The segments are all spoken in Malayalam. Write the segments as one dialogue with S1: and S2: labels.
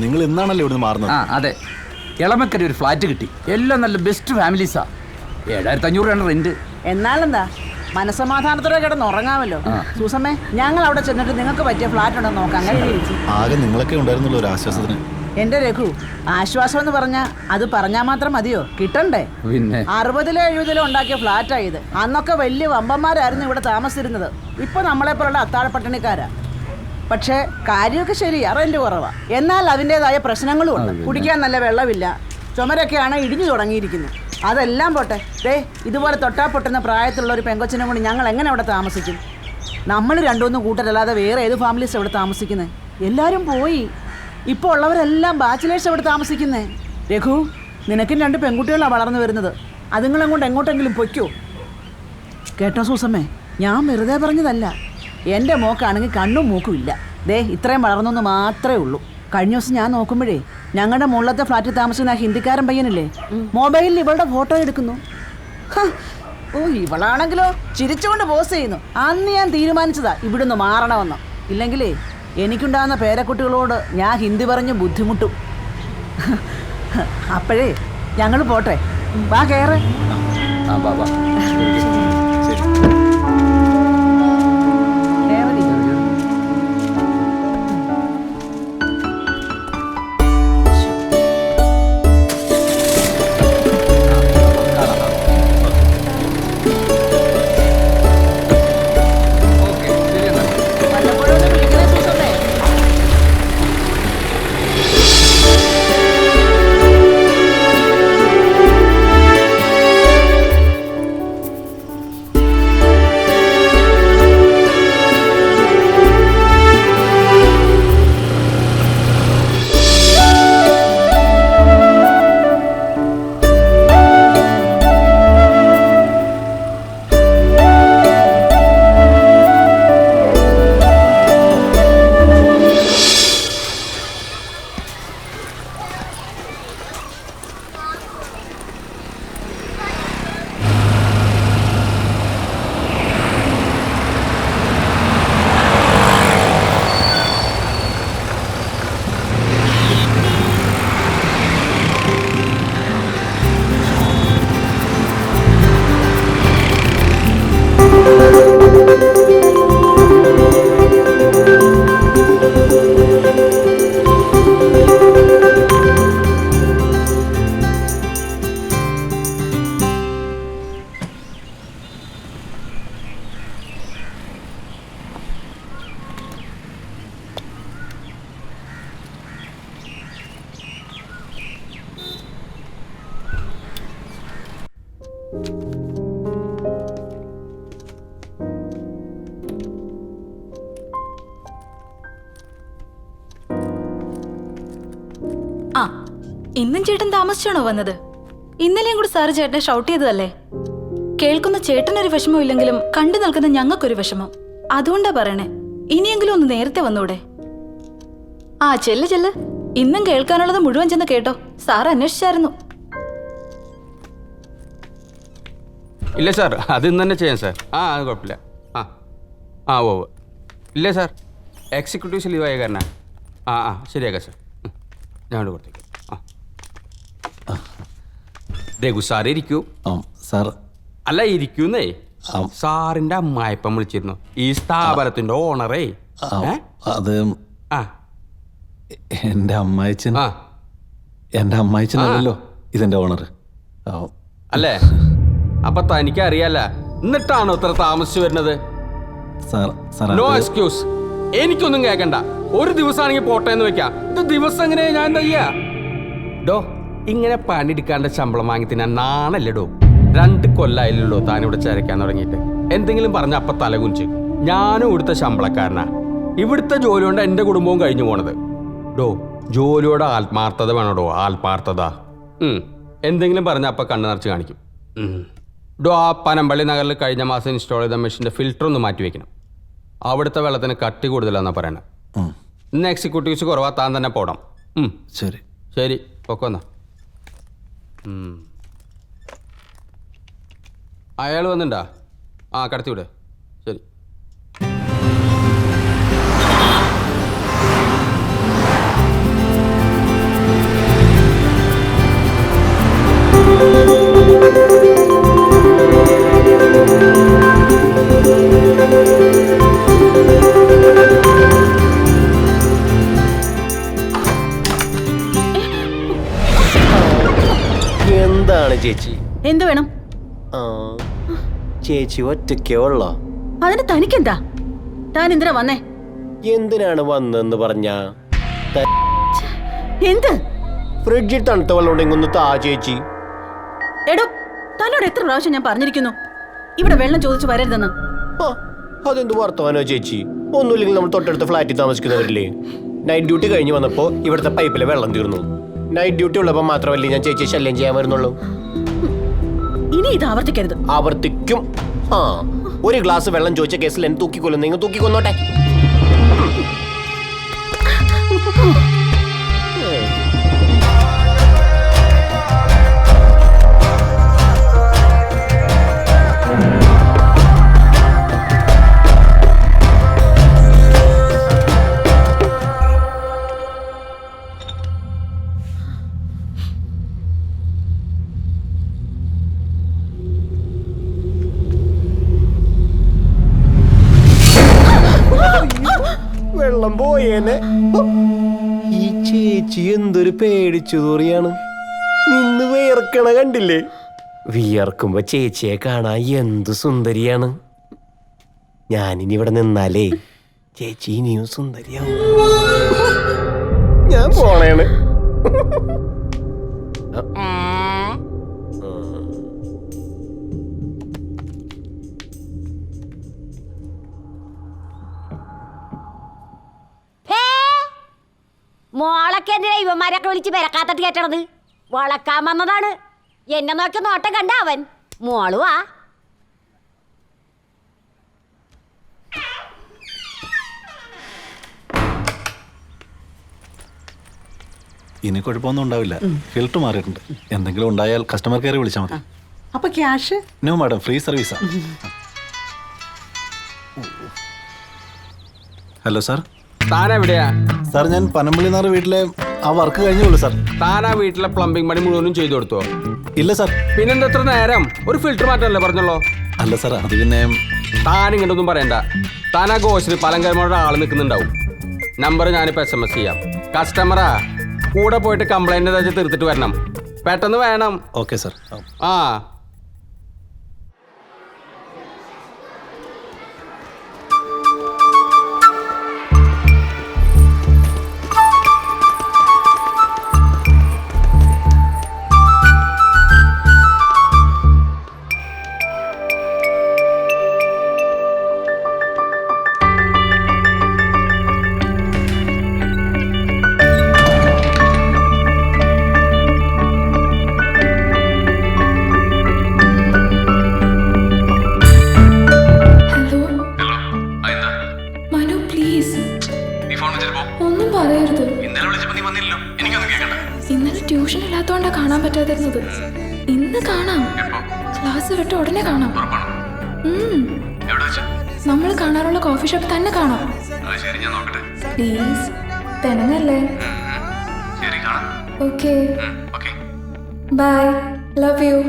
S1: നിങ്ങൾ ഇന്നാണല്ലോ ഇവിടുന്ന് മാറുന്നത്?
S2: അതെ. ഇളമക്കര ഒരു ഫ്ലാറ്റ് കിട്ടി. എല്ലാം നല്ല ബെസ്റ്റ് ഫാമിലീസാ. 7500 റെന്റ്.
S3: എന്നാലെന്താ, മനസമാധാനത്തോടെ കിടന്ന് ഉറങ്ങാമല്ലോ. സൂസമ്മേ, ഞങ്ങൾ അവിടെ ചെന്നിട്ട് നിങ്ങൾക്ക് പറ്റിയ ഫ്ലാറ്റ് ഉണ്ടെന്ന് നോക്കാം.
S1: ആകെ നിങ്ങളൊക്കെ ഉണ്ടായിരുന്നല്ലോ ഒരു ആശ്വാസത്തിന്.
S3: എന്റെ രഘു, ആശ്വാസം എന്ന് പറഞ്ഞാൽ അത് പറഞ്ഞാൽ മാത്രം മതിയോ? കിട്ടണ്ടേ?
S2: പിന്നെ
S3: 60-ലോ 70-ലോ ഉണ്ടാക്കിയ ഫ്ലാറ്റാ ഇത്. അന്നൊക്കെ വലിയ വമ്പന്മാരായിരുന്നു ഇവിടെ താമസിച്ചിരുന്നത്. ഇപ്പൊ നമ്മളെ പോലുള്ള അത്താഴ പട്ടിണിക്കാരാ. പക്ഷേ കാര്യമൊക്കെ ശരിയാ, റെന്റ് കുറവാ. എന്നാൽ അതിൻ്റെതായ പ്രശ്നങ്ങളും ഉണ്ട്. കുടിക്കാൻ നല്ല വെള്ളമില്ല, ചുമരൊക്കെയാണ് ഇടിഞ്ഞു തുടങ്ങിയിരിക്കുന്നത്. അതെല്ലാം പോട്ടെ, ഇതുപോലെ തൊട്ടാ പൊട്ടുന്ന പ്രായത്തിലുള്ള ഒരു പെങ്കൊച്ചിനെ കൊണ്ട് ഞങ്ങൾ എങ്ങനെ അവിടെ താമസിക്കും? നമ്മൾ രണ്ടുമൂന്ന് കൂട്ടരല്ലാതെ വേറെ ഏത് ഫാമിലീസ് അവിടെ താമസിക്കുന്നത്? എല്ലാവരും പോയി. ഇപ്പോൾ ഉള്ളവരെല്ലാം ബാച്ചിലേഴ്സ് അവിടെ താമസിക്കുന്നേ. രഘു, നിനക്കും 2 പെൺകുട്ടികളാണ് വളർന്നു വരുന്നത്. അതുങ്ങളും കൊണ്ട് എങ്ങോട്ടെങ്കിലും പൊയ്ക്കോ. കേട്ടോ സൂസമ്മേ, ഞാൻ വെറുതെ പറഞ്ഞതല്ല. എൻ്റെ മോക്കാണെങ്കിൽ കണ്ണും മൂക്കും ഇല്ല. ഇത്രയും വളർന്നൊന്ന് മാത്രമേ ഉള്ളൂ. കഴിഞ്ഞ ദിവസം ഞാൻ നോക്കുമ്പോഴേ ഞങ്ങളുടെ മുകളിലത്തെ ഫ്ലാറ്റിൽ താമസിക്കുന്ന ആ ഹിന്ദിക്കാരൻ പയ്യനില്ലേ, മൊബൈലിൽ ഇവളുടെ ഫോട്ടോ എടുക്കുന്നു. ഇവളാണെങ്കിലോ ചിരിച്ചുകൊണ്ട് പോസ്റ്റ് ചെയ്യുന്നു. അന്ന് ഞാൻ തീരുമാനിച്ചതാ ഇവിടുന്ന് മാറണമെന്ന്. ഇല്ലെങ്കിലേ എനിക്കുണ്ടാകുന്ന പേരക്കുട്ടികളോട് ഞാൻ ഹിന്ദി പറഞ്ഞ് ബുദ്ധിമുട്ടും. അപ്പോഴേ ഞങ്ങൾ പോട്ടെ, വാ കയറേ.
S4: ഇന്നും ചേട്ടൻ താമസിച്ചാണോ വന്നത്? ഇന്നലെയും കൂടി സാറ് ചേട്ടനെ ഷൗട്ട് ചെയ്തതല്ലേ? കേൾക്കുന്ന ചേട്ടനൊരു വിഷമം ഇല്ലെങ്കിലും കണ്ടു നിൽക്കുന്ന ഞങ്ങൾക്കൊരു വിഷമം. അതുകൊണ്ടാ പറയണേ, ഇനിയെങ്കിലും ഒന്ന് നേരത്തെ വന്നൂടെ? ചെല്ല്. ഇന്നും കേൾക്കാനുള്ളത് മുഴുവൻ ചെന്ന് കേട്ടോ. സാർ അന്വേഷിച്ചായിരുന്നു.
S5: ഇല്ല സാർ, അത് ഇന്ന് തന്നെ ചെയ്യാം സാർ. അത് കുഴപ്പമില്ല. ഓ ഇല്ല സാർ, എക്സിക്യൂട്ടീവ്സ് ലീവായ കാരണം. ശരിയാക്കാം സാർ. ഞാൻ കൊടുത്തേക്കാം. രഘു സാർ ഇരിക്കൂ.
S1: സാർ
S5: അല്ല, ഇരിക്കുന്നേ. സാറിന്റെ അമ്മായിപ്പം വിളിച്ചിരുന്നു, ഈ സ്ഥാപനത്തിന്റെ ഓണറേ.
S1: അത് എന്റെ അമ്മായിച്ചനല്ലോ ഇതിന്റെ ഓണർ
S5: അല്ലേ? അപ്പൊ തനിക്ക് അറിയാല, എന്നിട്ടാണോ ഇത്ര താമസിച്ചു വരുന്നത്? No excuse. എനിക്കൊന്നും കേൾക്കണ്ട. ഒരു ദിവസമാണെങ്കിൽ പോട്ടെ എന്ന് വെക്കാം. ഇത് ദിവസം എങ്ങനെ ഞാൻ എന്താ ചെയ്യാ? ഇങ്ങനെ പണിയെടുക്കാണ്ട് ശമ്പളം വാങ്ങി തിന്നാൻ നാണല്ലേടോ? 2 കൊല്ലായില്ലല്ലോ താനിവിടെ ചരക്കാൻ തുടങ്ങിയിട്ട്. എന്തെങ്കിലും പറഞ്ഞ അപ്പൊ തലകുഞ്ച്. ഞാനും ഇവിടുത്തെ ശമ്പളക്കാരനാ. ഇവിടുത്തെ ജോലി കൊണ്ട് എന്റെ കുടുംബവും കഴിഞ്ഞു പോണത്. ജോലിയോട് ആത്മാർത്ഥത വേണോടോ, ആത്മാർത്ഥത. എന്തെങ്കിലും പറഞ്ഞ അപ്പൊ കണ്ണു നിറച്ച് കാണിക്കും. ആ പനമ്പള്ളി നഗറിൽ കഴിഞ്ഞ മാസം ഇൻസ്റ്റാൾ ചെയ്ത മെഷീന്റെ ഫിൽറ്റർ ഒന്ന് മാറ്റി വെക്കണം. അവിടുത്തെ വെള്ളത്തിന് കട്ടി കൂടുതലാന്നാ പറയണേ. ഇന്ന് എക്സിക്യൂട്ടീവ്സ് കുറവാ, താൻ തന്നെ പോടാം. ശരി പൊക്കോന്നാ. അയാൾ വന്നിണ്ടാ? കടത്തിവിടെ. ശരി.
S6: എന്താണ് ചേച്ചി?
S3: എന്തു വേണം?
S6: ആ, ചേച്ചി ഒറ്റയ്ക്കേ ഉള്ളോ?
S3: അതിന് തനിക്കെന്താ? താൻ എന്തിനാ വന്നേ?
S6: എന്തിനാണ് വന്നെന്ന് പറഞ്ഞ
S3: എന്ത്?
S6: ഫ്രിഡ്ജിൽ തണുത്ത വെള്ളം ഉണ്ടെങ്കിൽ ഒന്ന് താ ചേച്ചി.
S3: എടോ, തന്നോട് എത്ര പ്രാവശ്യം ഞാൻ പറഞ്ഞിരിക്കുന്നു ഇവിടെ വെള്ളം ചോദിച്ചു വരരുതെന്ന്.
S6: ആ, അതെന്ത് വർത്തമാനോ ചേച്ചി? ഒന്നുമില്ലെങ്കിൽ നമ്മൾ തൊട്ടടുത്ത ഫ്ലാറ്റിൽ താമസിക്കുന്നവരില്ലേ? നൈറ്റ് ഡ്യൂട്ടി കഴിഞ്ഞ് വന്നപ്പോ ഇവിടുത്തെ പൈപ്പിലെ വെള്ളം തീർന്നു. നൈറ്റ് ഡ്യൂട്ടി ഉള്ളപ്പോൾ മാത്രമല്ലേ ഞാൻ ചേച്ചിയെ ശല്യം ചെയ്യാൻ വരുന്നുള്ളൂ.
S3: ഇനി ഇത് ആവർത്തിക്കരുത്.
S6: ആവർത്തിക്കും. ആ, ഒരു ഗ്ലാസ് വെള്ളം ചോദിച്ച കേസിൽ എന്നെ തൂക്കിക്കൊല്ലുന്നെങ്കിൽ തൂക്കിക്കൊന്നോട്ടെ. വെള്ളം പോയേനെ. ഈ ചേച്ചി എന്തൊരു പേടിച്ചു തോറിയാണ്. നിന്ന് വിയർക്കണ കണ്ടില്ലേ? വിയർക്കുമ്പോ ചേച്ചിയെ കാണാൻ എന്ത് സുന്ദരിയാണ്. ഞാനിനി ഇവിടെ നിന്നാലേ ചേച്ചി ഇനിയും സുന്ദരിയാവും. ഞാൻ പോണേണ്.
S7: മോളൊക്കെ എന്തിനാ ഇവന്മാരൊക്കെ വിളിച്ച് പെരക്കാത്തട്ട് കയറ്റണത്? വളക്കാൻ വന്നതാണ്. എന്നെ നോക്കി നോട്ടം കണ്ട അവൻ. മോളുവാ.
S1: ഇനി കുഴപ്പമൊന്നും ഉണ്ടാവില്ല. ഫിൽട്ടർ മാറിയിട്ടുണ്ട്. എന്തെങ്കിലും ഉണ്ടായാൽ കസ്റ്റമർ കെയർ വിളിച്ചാൽ മതി.
S3: അപ്പൊ ക്യാഷ്?
S1: നോ മാഡം, ഫ്രീ സർവീസാ. Hello sir.
S5: താനെവിടെയാ?
S1: സാർ ഞാൻ പനമ്പള്ളി നാറ് വീട്ടിലെ ആ വർക്ക് കഴിഞ്ഞുള്ളൂ സാർ.
S5: താനാ വീട്ടിലെ പ്ലംബിംഗ് പണി മുഴുവനും ചെയ്തു കൊടുത്തോ?
S1: ഇല്ല സാർ.
S5: പിന്നെന്താ എത്ര നേരം? ഒരു ഫിൽറ്റർ മാറ്റമല്ലേ പറഞ്ഞല്ലോ?
S1: അല്ല സാർ, അത് പിന്നെ
S5: താൻ ഇങ്ങോട്ടൊന്നും പറയണ്ട. താനാ ഗോശ്രീ പലങ്കരമാരുടെ ആൾ നിൽക്കുന്നുണ്ടാവും. നമ്പർ ഞാനിപ്പോൾ SMS ചെയ്യാം. കസ്റ്റമറാ, കൂടെ പോയിട്ട് കംപ്ലൈന്റ് വെച്ച് തീർത്തിട്ട് വരണം. പെട്ടെന്ന് വേണം.
S1: Okay sir.
S5: ആ,
S4: ഇന്നലെ ട്യൂഷൻ ഇല്ലാത്തോണ്ടാ കാണാൻ പറ്റാതിരുന്നത്. ഇന്ന് കാണാം. ക്ലാസ് വിട്ട് ഉടനെ കാണാം. നമ്മൾ കാണാറുള്ള കോഫി ഷോപ്പ് തന്നെ കാണാം. പ്ലീസ്, പെനങ്ങല്ലേ? Okay, bye. Love you.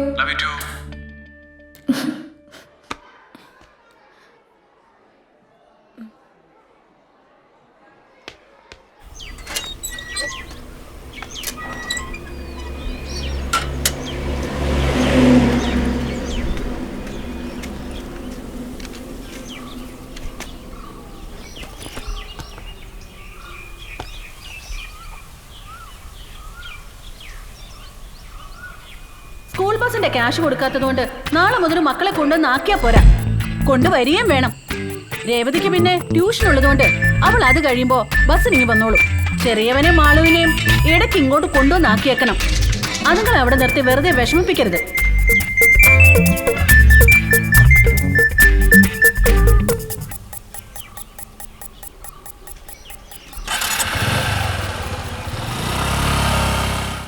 S3: School ബസിന്റെ ക്യാഷ് കൊടുക്കാത്തതുകൊണ്ട് നാളെ മുതൽ മക്കളെ കൊണ്ടുവന്ന് ആക്കിയാ പോരാ, കൊണ്ടുവരികയും വേണം. രേവതിക്ക് പിന്നെ ട്യൂഷൻ ഉള്ളതുകൊണ്ട് അവൾ അത് കഴിയുമ്പോ ബസ്സിനിങ്ങി വന്നോളൂ. ചെറിയവനെയും മാളുവിനെയും ഇടയ്ക്ക് ഇങ്ങോട്ട് കൊണ്ടുവന്ന് ആക്കിയേക്കണം. അതുങ്ങളെ അവിടെ നിർത്തി വെറുതെ വിഷമിപ്പിക്കരുത്.